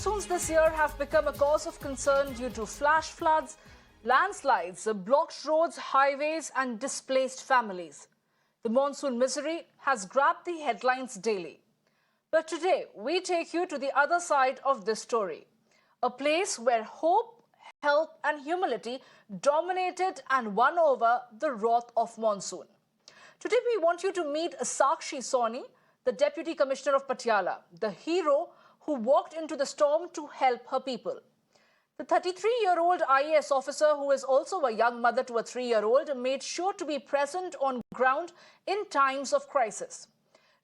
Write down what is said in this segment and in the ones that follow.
monsoons this year have become a cause of concern due to flash floods, landslides, blocked roads, highways and displaced families. The monsoon misery has grabbed the headlines daily. But today, we take you to the other side of this story. A place where hope, help and humility dominated and won over the wrath of monsoon. Today, we want you to meet Sakshi Sawhney, the Deputy Commissioner of Patiala, the hero who walked into the storm to help her people. The 33-year-old IAS officer, who is also a young mother to a 3-year-old, made sure to be present on ground in times of crisis.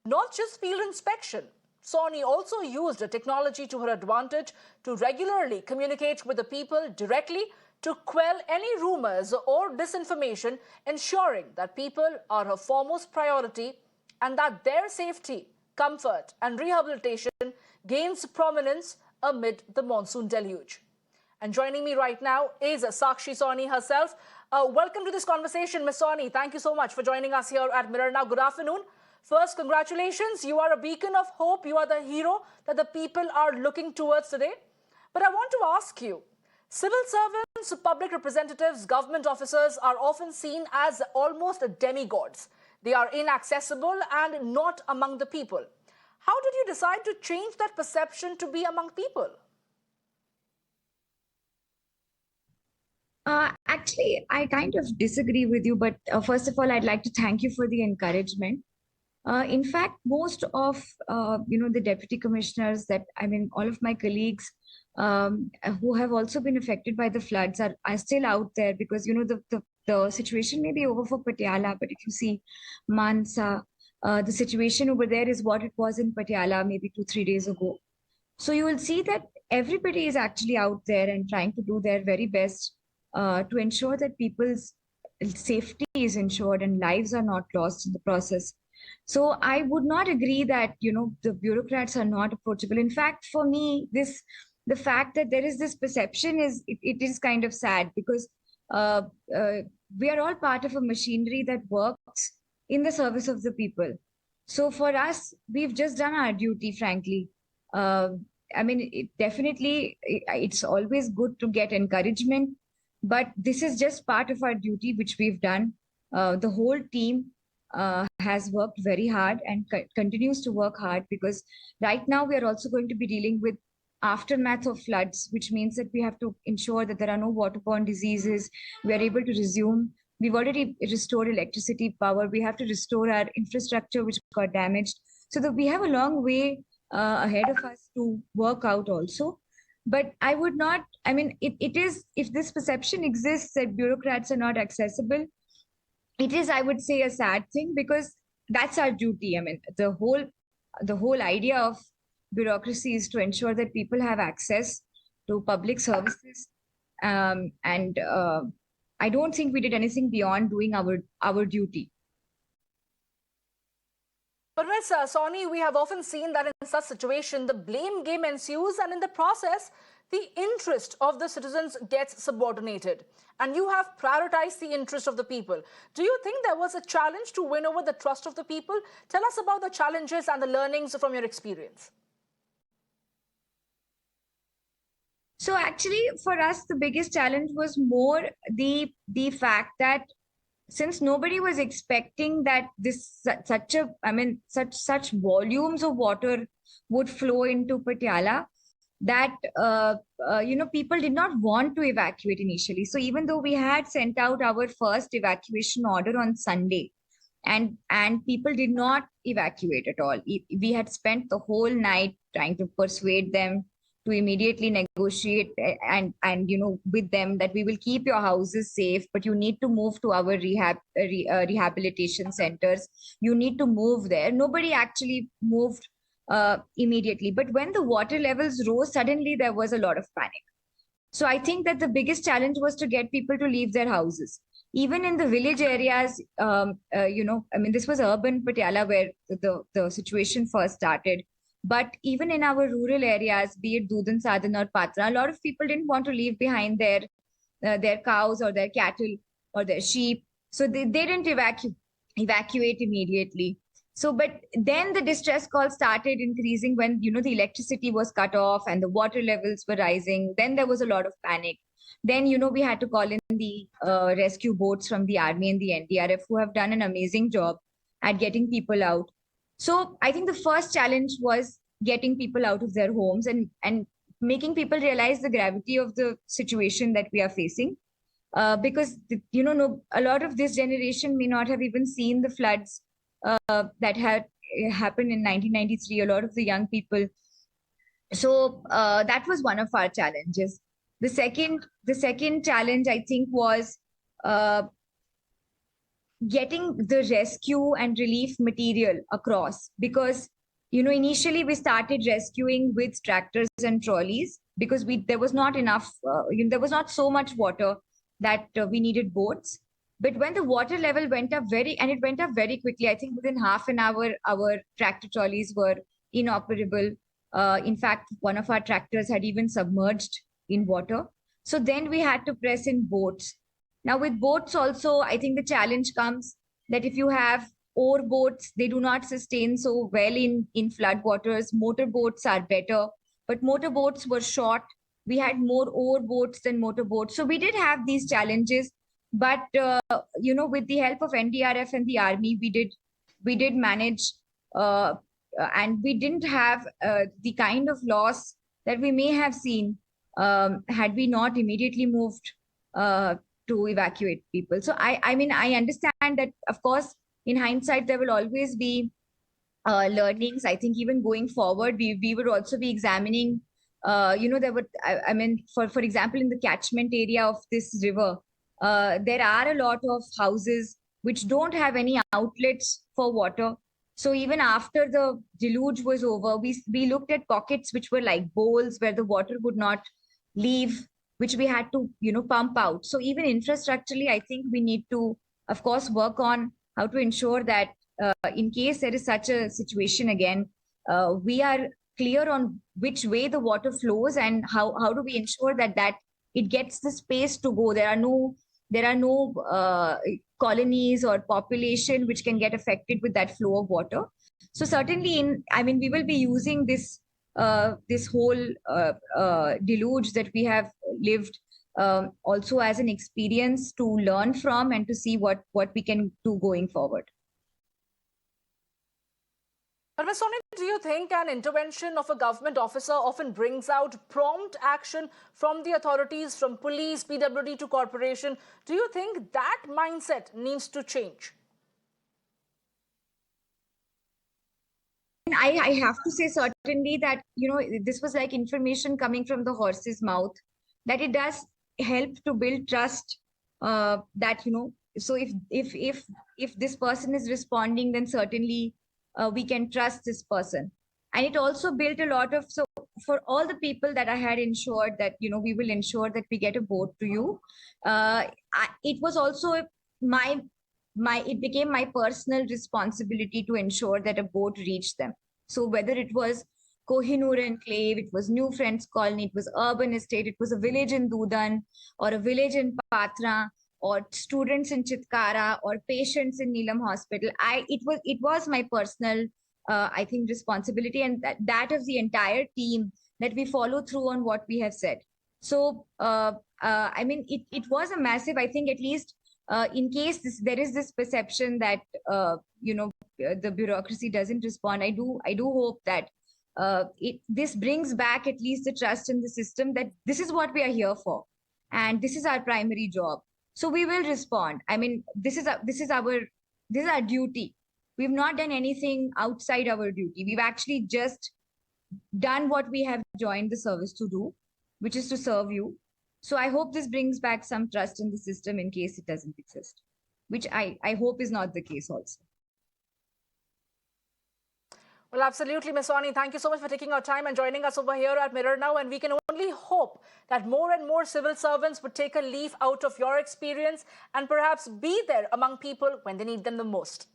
Not just field inspection, Soni also used technology to her advantage to regularly communicate with the people directly to quell any rumors or disinformation, ensuring that people are her foremost priority and that their safety, comfort and rehabilitation gains prominence amid the monsoon deluge. And joining me right now is Sakshi Sawhney herself. Welcome to this conversation, Ms. Sawhney. Thank you so much for joining us here at Mirror Now. Good afternoon. First, congratulations. You are a beacon of hope. You are the hero that the people are looking towards today. But I want to ask you, civil servants, public representatives, government officers are often seen as almost demigods. They are inaccessible and not among the people. How did you decide to change that perception to be among people? Actually, I kind of disagree with you, but first of all, I'd like to thank you for the encouragement. In fact, most of the deputy commissioners all of my colleagues who have also been affected by the floods are still out there, because the situation may be over for Patiala, but if you see Mansa, the situation over there is what it was in Patiala maybe 2-3 days ago. So you will see that everybody is actually out there and trying to do their very best to ensure that people's safety is ensured and lives are not lost in the process. So I would not agree that, the bureaucrats are not approachable. In fact, for me, the fact that there is this perception it is kind of sad, because we are all part of a machinery that works in the service of the people. So for us, we've just done our duty, frankly. It's always good to get encouragement, but this is just part of our duty, which we've done. The whole team has worked very hard and continues to work hard, because right now we are also going to be dealing with aftermath of floods, which means that we have to ensure that there are no waterborne diseases. We are able to resume. We've already restored electricity power. We have to restore our infrastructure, which got damaged. So that we have a long way ahead of us to work out also. But I would not, it is, if this perception exists that bureaucrats are not accessible, it is, I would say, a sad thing, because that's our duty. The whole idea of bureaucracy is to ensure that people have access to public services. I don't think we did anything beyond doing our duty. But Ms. Sawhney, we have often seen that in such situation, the blame game ensues, and in the process, the interest of the citizens gets subordinated. And you have prioritized the interest of the people. Do you think there was a challenge to win over the trust of the people? Tell us about the challenges and the learnings from your experience. So actually, for us, the biggest challenge was more the fact that since nobody was expecting that such volumes of water would flow into Patiala, that people did not want to evacuate initially. So even though we had sent out our first evacuation order on Sunday, and people did not evacuate at all, we had spent the whole night trying to persuade them to immediately negotiate and with them that we will keep your houses safe, but you need to move to our rehabilitation centers. You need to move there. Nobody actually moved immediately. But when the water levels rose, suddenly there was a lot of panic. So I think that the biggest challenge was to get people to leave their houses. Even in the village areas, this was urban Patiala where the situation first started. But even in our rural areas, be it Dudan, Sadan or Patra, a lot of people didn't want to leave behind their cows or their cattle or their sheep. So they didn't evacuate immediately. So, but then the distress calls started increasing when, the electricity was cut off and the water levels were rising. Then there was a lot of panic. Then, we had to call in the rescue boats from the army and the NDRF, who have done an amazing job at getting people out. So I think the first challenge was getting people out of their homes and making people realize the gravity of the situation that we are facing. Because, no, a lot of this generation may not have even seen the floods that had happened in 1993, a lot of the young people. So that was one of our challenges. The second challenge, I think, was uh, getting the rescue and relief material across, because initially we started rescuing with tractors and trolleys, because there was not enough, there was not so much water that we needed boats. But when the water level went up it went up very quickly. I think within half an hour, our tractor trolleys were inoperable. In fact, one of our tractors had even submerged in water. So then we had to press in boats. Now, with boats also, I think the challenge comes that if you have oar boats, they do not sustain so well in flood waters. Motor boats are better, but motor boats were short. We had more oar boats than motor boats. So we did have these challenges. But, with the help of NDRF and the army, we did manage, and we didn't have the kind of loss that we may have seen had we not immediately moved to evacuate people. So I mean, I understand that, of course, in hindsight, there will always be learnings. I think even going forward, we would also be examining, there would, I mean, for example, in the catchment area of this river, there are a lot of houses which don't have any outlets for water. So even after the deluge was over, we looked at pockets which were like bowls where the water would not leave, which we had to, pump out. So even infrastructurally, I think we need to, of course, work on how to ensure that in case there is such a situation again, we are clear on which way the water flows and how do we ensure that it gets the space to go. There are no colonies or population which can get affected with that flow of water. So certainly, we will be using this whole deluge that we have lived also as an experience to learn from and to see what we can do going forward. But Ms. Soni, do you think an intervention of a government officer often brings out prompt action from the authorities, from police, PWD to corporation? Do you think that mindset needs to change? I have to say certainly that, this was like information coming from the horse's mouth, that it does help to build trust, that, so if this person is responding, then certainly we can trust this person. And it also built a lot of, so for all the people that I had ensured that, we will ensure that we get a boat to you, it was also it became my personal responsibility to ensure that a boat reached them. So whether it was Kohinoor Enclave, it was New Friends Colony, it was Urban Estate, it was a village in Dudan or a village in Patra, or students in Chitkara or patients in Neelam Hospital, it was my personal, I think, responsibility, and that of the entire team, that we follow through on what we have said. So, it was a massive, I think, at least in case there is this perception that, the bureaucracy doesn't respond, I do hope that this brings back at least the trust in the system, that this is what we are here for. And this is our primary job. So we will respond. I mean, this is our duty. We've not done anything outside our duty. We've actually just done what we have joined the service to do, which is to serve you. So I hope this brings back some trust in the system in case it doesn't exist, which I hope is not the case also. Well, absolutely, Ms. Sawhney. Thank you so much for taking our time and joining us over here at Mirror Now. And we can only hope that more and more civil servants would take a leaf out of your experience and perhaps be there among people when they need them the most.